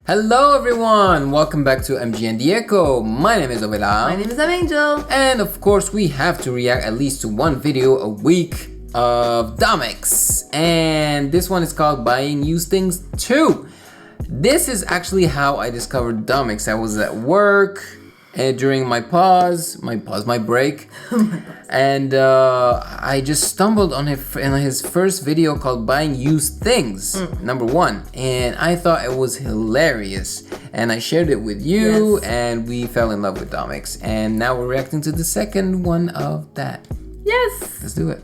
Hello everyone! Welcome back to MGN The Echo. My name is Ovela. My name is Angel. And of course we have to react at least to one video a week of Domics. And this one is called Buying Used Things 2. This is actually how I discovered Domics. I was at work and during my break. And I just stumbled on his first video called Buying Used Things, number 1. And I thought it was hilarious. And I shared it with you, and we fell in love with Domics. And now we're reacting to the second one of that. Yes! Let's do it.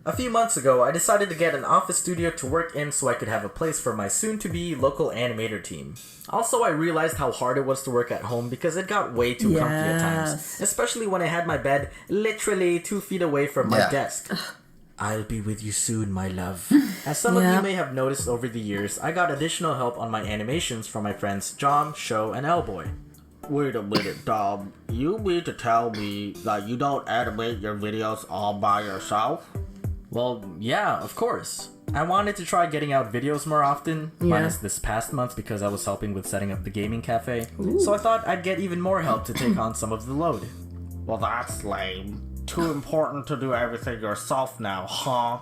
A few months ago, I decided to get an office studio to work in so I could have a place for my soon-to-be local animator team. Also, I realized how hard it was to work at home because it got way too comfy at times. Especially when I had my bed literally 2 feet away from my desk. I'll be with you soon, my love. As some of you may have noticed over the years, I got additional help on my animations from my friends John, Show, and Elboy. Wait a minute, Dom. You mean to tell me that you don't animate your videos all by yourself? Well, yeah, of course. I wanted to try getting out videos more often, minus this past month because I was helping with setting up the gaming cafe. So I thought I'd get even more help to take on some of the load. Well, that's lame. Too important to do everything yourself now, huh?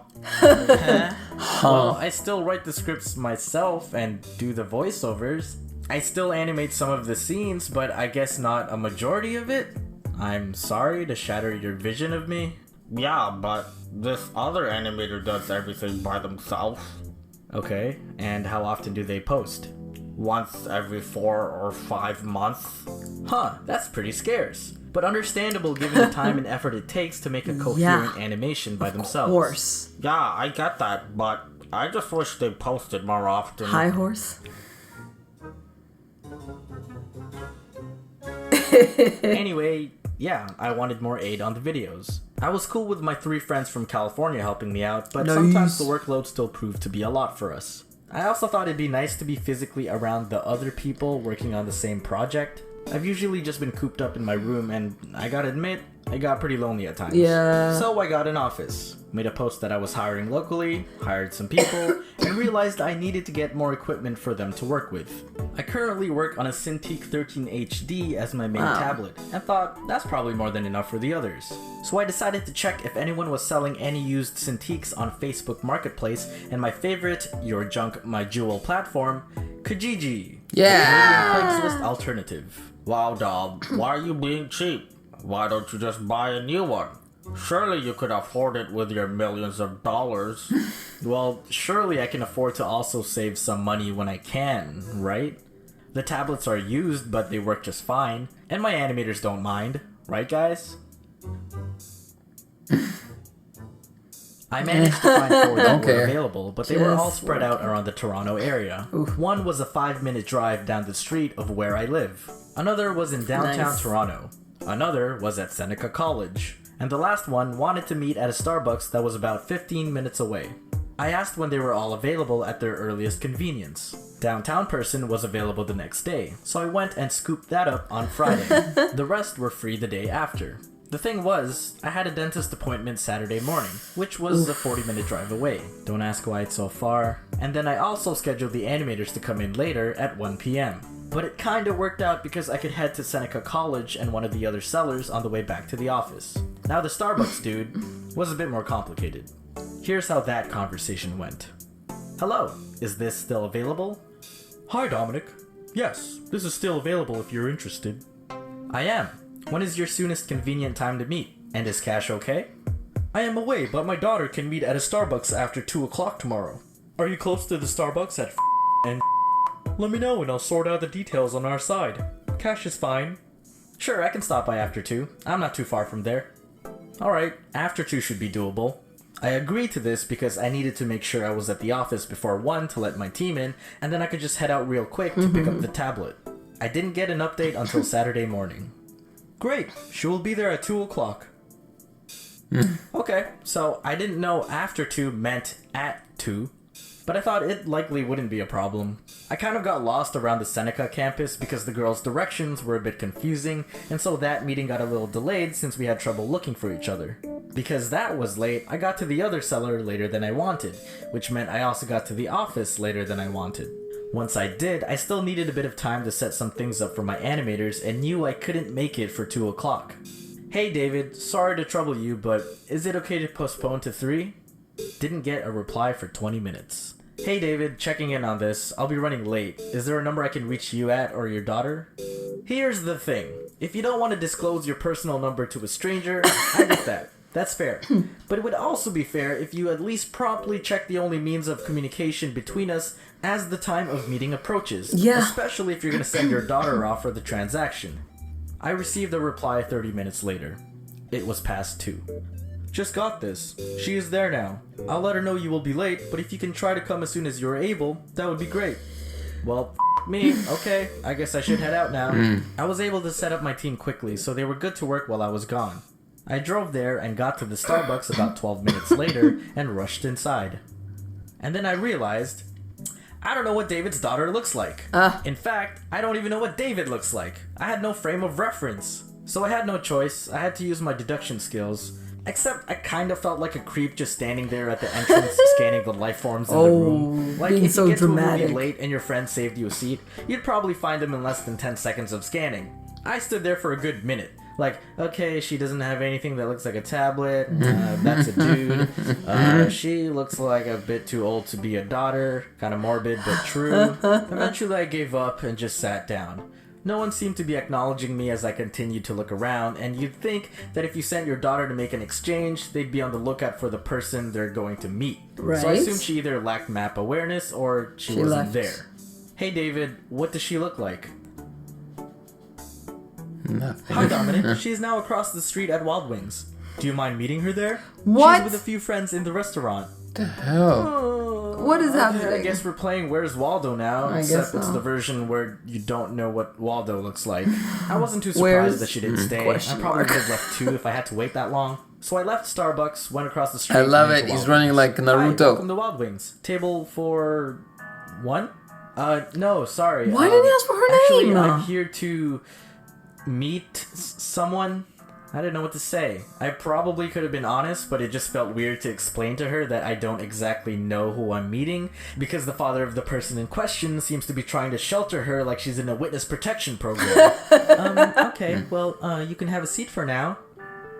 Well, I still write the scripts myself and do the voiceovers. I still animate some of the scenes, but I guess not a majority of it. I'm sorry to shatter your vision of me. Yeah, but this other animator does everything by themselves. Okay, and how often do they post? Once every 4 or 5 months. Huh, that's pretty scarce. But understandable given the time and effort it takes to make a coherent animation by themselves. Of course. Yeah, I get that, but I just wish they posted more often. High horse. Anyway, yeah, I wanted more aid on the videos. I was cool with my 3 friends from California helping me out, but sometimes the workload still proved to be a lot for us. I also thought it'd be nice to be physically around the other people working on the same project. I've usually just been cooped up in my room, and I gotta admit, I got pretty lonely at times. Yeah. So I got an office, made a post that I was hiring locally, hired some people, and realized I needed to get more equipment for them to work with. I currently work on a Cintiq 13 HD as my main tablet, and thought that's probably more than enough for the others. So I decided to check if anyone was selling any used Cintiqs on Facebook Marketplace, and my favorite, Your Junk My Jewel platform, Kijiji. Yeah! The Craigslist alternative. Wow, Dom, why are you being cheap? Why don't you just buy a new one? Surely you could afford it with your millions of dollars. Well, surely I can afford to also save some money when I can, right? The tablets are used, but they work just fine, and my animators don't mind, right guys? I managed to find 4 that were available, but they were all spread out around the Toronto area. One was a 5-minute drive down the street of where I live. Another was in downtown Toronto. Another was at Seneca College. And the last one wanted to meet at a Starbucks that was about 15 minutes away. I asked when they were all available at their earliest convenience. Downtown person was available the next day, so I went and scooped that up on Friday. The rest were free the day after. The thing was, I had a dentist appointment Saturday morning, which was a 40-minute drive away. Don't ask why it's so far. And then I also scheduled the animators to come in later at 1 p.m. But it kinda worked out because I could head to Seneca College and one of the other sellers on the way back to the office. Now the Starbucks dude was a bit more complicated. Here's how that conversation went. Hello, is this still available? Hi Dominic. Yes, this is still available if you're interested. I am. When is your soonest convenient time to meet? And is cash okay? I am away, but my daughter can meet at a Starbucks after 2 o'clock tomorrow. Are you close to the Starbucks at and let me know and I'll sort out the details on our side. Cash is fine. Sure, I can stop by after 2. I'm not too far from there. Alright, after 2 should be doable. I agreed to this because I needed to make sure I was at the office before 1 to let my team in, and then I could just head out real quick to pick up the tablet. I didn't get an update until Saturday morning. Great, she will be there at 2 o'clock. Okay, so I didn't know after 2 meant at 2, but I thought it likely wouldn't be a problem. I kind of got lost around the Seneca campus because the girls' directions were a bit confusing, and so that meeting got a little delayed since we had trouble looking for each other. Because that was late, I got to the other cellar later than I wanted, which meant I also got to the office later than I wanted. Once I did, I still needed a bit of time to set some things up for my animators and knew I couldn't make it for 2 o'clock. Hey David, sorry to trouble you, but is it okay to postpone to 3? Didn't get a reply for 20 minutes. Hey David, checking in on this. I'll be running late. Is there a number I can reach you at or your daughter? Here's the thing. If you don't want to disclose your personal number to a stranger, I get that. That's fair. But it would also be fair if you at least promptly check the only means of communication between us as the time of meeting approaches. Yeah. Especially if you're going to send your daughter off for the transaction. I received a reply 30 minutes later. It was past 2. Just got this. She is there now. I'll let her know you will be late, but if you can try to come as soon as you're able, that would be great. Well, me. Okay, I guess I should head out now. I was able to set up my team quickly, so they were good to work while I was gone. I drove there and got to the Starbucks about 12 minutes later and rushed inside. And then I realized, I don't know what David's daughter looks like. In fact, I don't even know what David looks like. I had no frame of reference. So I had no choice. I had to use my deduction skills. Except I kind of felt like a creep just standing there at the entrance scanning the life forms in the room. Like, being if so you get dramatic. to a movie late and your friend saved you a seat, you'd probably find them in less than 10 seconds of scanning. I stood there for a good minute. Like, okay, she doesn't have anything that looks like a tablet. That's a dude. She looks like a bit too old to be a daughter. Kind of morbid, but true. Eventually I gave up and just sat down. No one seemed to be acknowledging me as I continued to look around, and you'd think that if you sent your daughter to make an exchange, they'd be on the lookout for the person they're going to meet. Right. So I assumed she either lacked map awareness or she wasn't left. there. Hey David, what does she look like? Nothing. Hi Dominic, she's now across the street at Wild Wings. Do you mind meeting her there? What? She's with a few friends in the restaurant. What the hell? What is happening? I guess we're playing Where's Waldo now, I except guess it's so. the version where you don't know what Waldo looks like. I wasn't too Where's- surprised that she didn't stay. I question probably mark. would have left too if I had to wait that long. So I left Starbucks, went across the street. I love and it. into He's Wild running Wings. like Hi, welcome Naruto. to Wild Wings. Table for 1? No, sorry. Why didn't he ask for her actually, name? I'm here to meet someone. I didn't know what to say. I probably could have been honest, but it just felt weird to explain to her that I don't exactly know who I'm meeting, because the father of the person in question seems to be trying to shelter her like she's in a witness protection program. Okay, well, you can have a seat for now.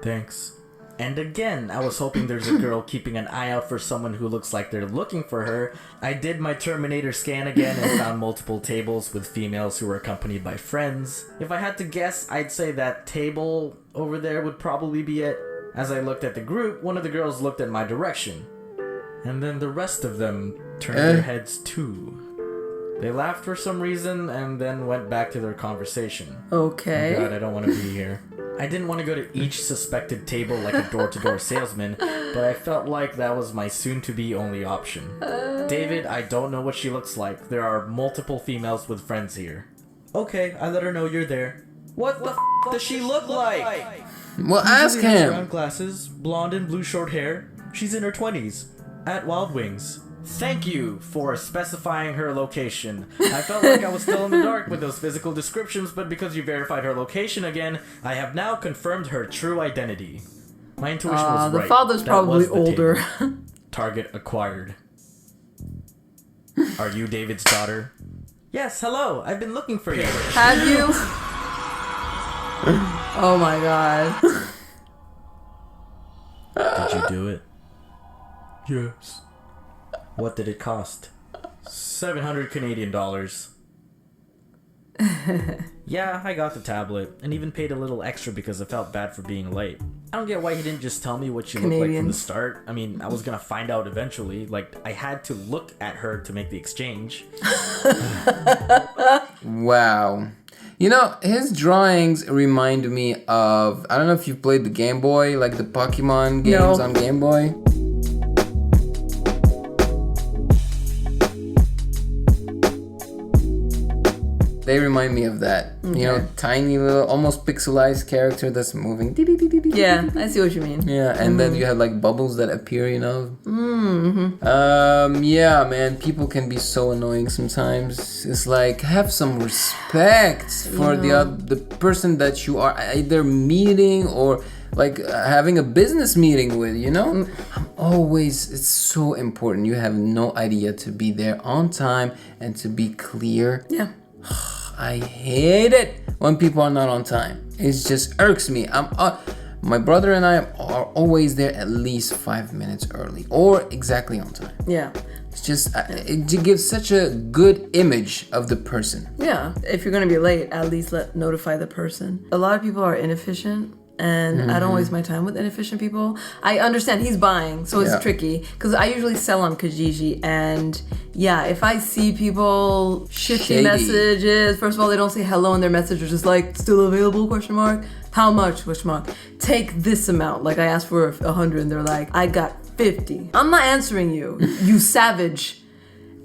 Thanks. And again, I was hoping there's a girl keeping an eye out for someone who looks like they're looking for her. I did my Terminator scan again and found multiple tables with females who were accompanied by friends. If I had to guess, I'd say that table over there would probably be it. As I looked at the group, one of the girls looked in my direction. And then the rest of them turned their heads too. They laughed for some reason and then went back to their conversation. Okay. Oh God, I don't want to be here. I didn't want to go to each suspected table like a door-to-door salesman, but I felt like that was my soon-to-be only option. David, I don't know what she looks like. There are multiple females with friends here. Okay, I let her know you're there. What the f*** does she look like? Well, ask Usually has him. round glasses, blonde and blue short hair. She's in her 20s. At Wild Wings. Thank you for specifying her location. I felt like I was still in the dark with those physical descriptions, but because you verified her location again, I have now confirmed her true identity. My intuition was The right. father's That probably was the older. table. Target acquired. Are you David's daughter? Yes, hello. I've been looking for you. Have you? Oh my god. Did you do it? Yes. What did it cost? 700 Canadian dollars. Yeah, I got the tablet, and even paid a little extra because I felt bad for being late. I don't get why he didn't just tell me what she looked like from the Canadians. start. I mean, I was gonna find out eventually. Like, I had to look at her to make the exchange. Wow. You know, his drawings remind me of, I don't know if you've played the Game Boy, like the Pokemon games No. on Game Boy. They remind me of that. Okay. You know, tiny little, almost pixelized character that's moving. Yeah, I see what you mean. Yeah, and then you have like bubbles that appear, you know. Yeah, man, people can be so annoying sometimes. It's like, have some respect for the person that you are either meeting or like having a business meeting with, you know. It's so important. You have no idea to be there on time and to be clear. Yeah. I hate it when people are not on time. It just irks me. My brother and I are always there at least 5 minutes early or exactly on time. Yeah. It's just, it gives such a good image of the person. Yeah. If you're going to be late, at least notify the person. A lot of people are inefficient. And I don't waste my time with inefficient people. I understand he's buying, so it's tricky. Because I usually sell on Kijiji. And yeah, if I see people shifting messages, first of all, they don't say hello in their message. They're just like, still available, question mark. How much, question mark. Take this amount. Like I asked for 100 and they're like, I got 50. I'm not answering you, you savage.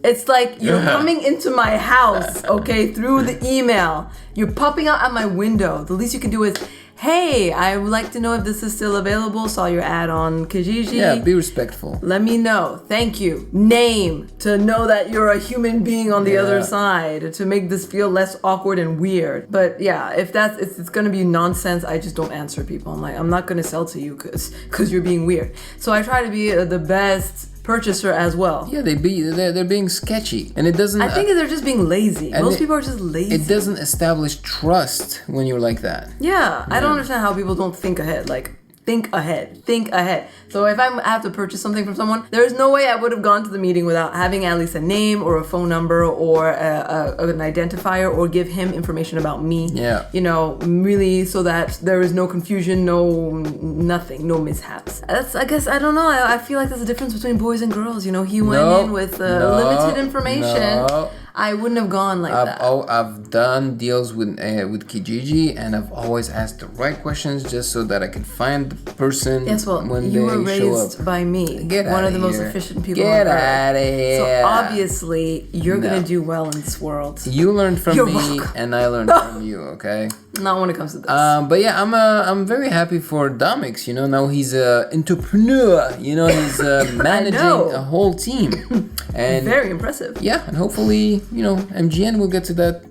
It's like you're coming into my house, okay, through the email. You're popping out at my window. The least you can do is, hey, I would like to know if this is still available. Saw your ad on Kijiji. Yeah, be respectful. Let me know. Thank you. Name to know that you're a human being on the other side to make this feel less awkward and weird. But yeah, if it's gonna be nonsense, I just don't answer people. I'm like, I'm not gonna sell to you because you're being weird. So I try to be the best purchaser as well. Yeah, they're being sketchy, and it doesn't. I think they're just being lazy. Most people are just lazy. It doesn't establish trust when you're like that. Yeah, I don't understand how people don't think ahead. Like, think ahead. So if I have to purchase something from someone, there's no way I would have gone to the meeting without having at least a name or a phone number or an identifier or give him information about me. Yeah. You know, really, so that there is no confusion, nothing, no mishaps. I guess, I don't know. I feel like there's a difference between boys and girls. You know, he went in with limited information. I wouldn't have gone like that. I've done deals with Kijiji, and I've always asked the right questions just so that I can find the person when you they were show raised up. by me, one of the most efficient people Get on earth. out of here. So obviously, you're gonna do well in this world. You learned from me, welcome. and I learned from you. Okay. Not when it comes to this. But yeah, I'm very happy for Domics. You know, now he's a entrepreneur. You know, he's managing a whole team, and very impressive. Yeah, and hopefully, you know, MGN will get to that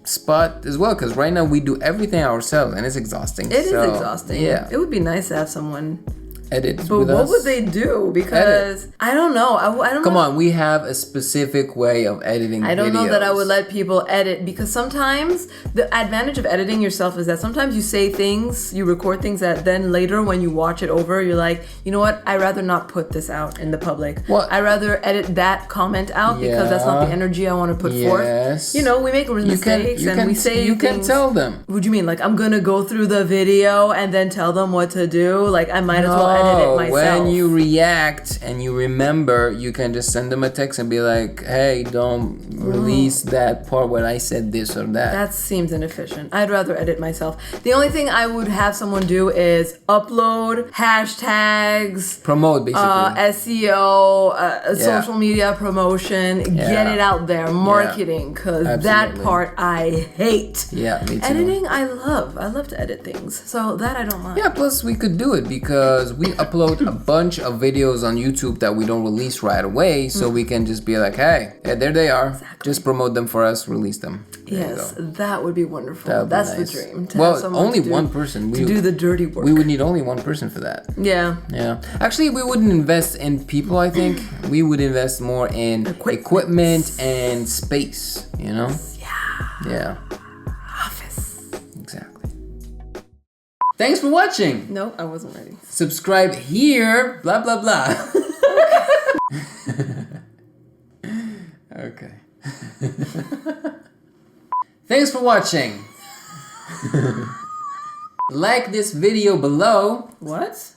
spot as well, because right now we do everything ourselves, and it's exhausting. It is exhausting. Yeah, it would be nice to have someone edit. But what would they do? Because I don't know. I don't. Come on, we have a specific way of editing. I don't know that I would let people edit, because sometimes the advantage of editing yourself is that sometimes you say things, you record things that then later when you watch it over, you're like, you know what? I'd rather not put this out in the public. I'd rather edit that comment out because that's not the energy I want to put forth. You know, we make mistakes and we say you can tell them. What do you mean? Like, I'm gonna go through the video and then tell them what to do? Like, I might as well edit it myself. When you react and you remember, you can just send them a text and be like, hey, don't release that part where I said this or that. That seems inefficient. I'd rather edit myself. The only thing I would have someone do is upload hashtags, promote basically, SEO, social media promotion, get it out there, marketing, because that part I hate. Yeah, me too. Editing, I love to edit things, so that I don't mind. Yeah, plus we could do it because we upload a bunch of videos on YouTube that we don't release right away, so we can just be like, hey, there they are. Exactly. Just promote them for us, release them. Yes, that would be wonderful. That's nice. The dream. Well, only one person. To do the dirty work. We would need only one person for that. Yeah. Yeah. Actually, we wouldn't invest in people, I think. We would invest more in equipment and space, you know? Yeah. Office. Exactly. Thanks for watching. No, I wasn't ready. Subscribe here, blah, blah, blah. Okay. Thanks for watching. Like this video below. What?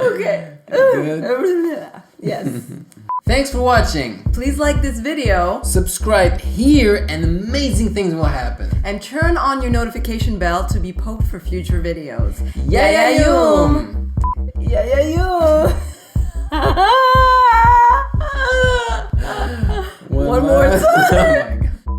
Okay. Good. Yes. Thanks for watching. Please like this video. Subscribe here and amazing things will happen. And turn on your notification bell to be poked for future videos. Yeah-yeah-yoom. Yeah-yeah-yoom. One more time.